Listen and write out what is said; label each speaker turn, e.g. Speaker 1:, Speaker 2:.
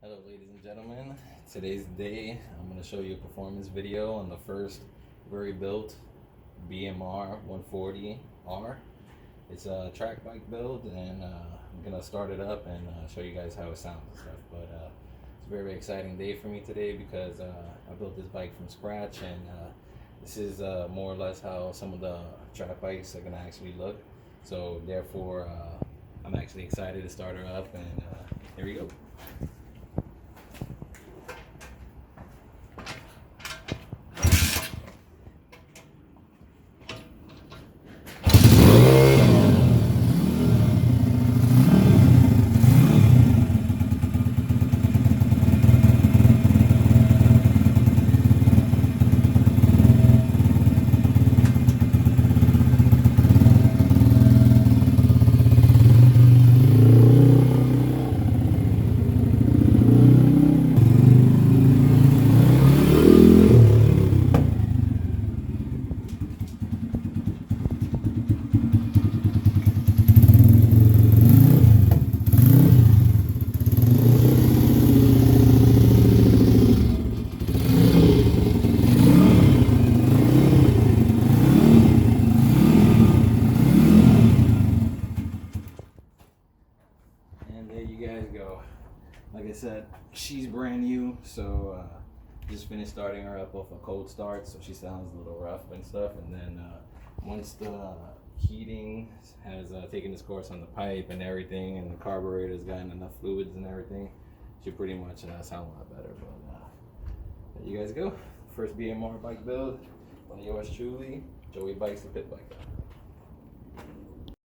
Speaker 1: Hello ladies and gentlemen, today's the day. I'm going to show you a performance video on the first very built BMR 140R. It's a track bike build, and I'm going to start it up and show you guys how it sounds and stuff. But it's a very exciting day for me today because I built this bike from scratch, and this is more or less how some of the track bikes are going to actually look. So therefore I'm actually excited to start her up, and here we go. There you guys go. Like I said, she's brand new, so just finished starting her up off a cold start, so she sounds a little rough and stuff. And then once the heating has taken its course on the pipe and everything, and the carburetor's gotten enough fluids and everything, she pretty much sound a lot better. But there you guys go. First BMR bike build by yours truly, Joey Bikes the Pit Bike.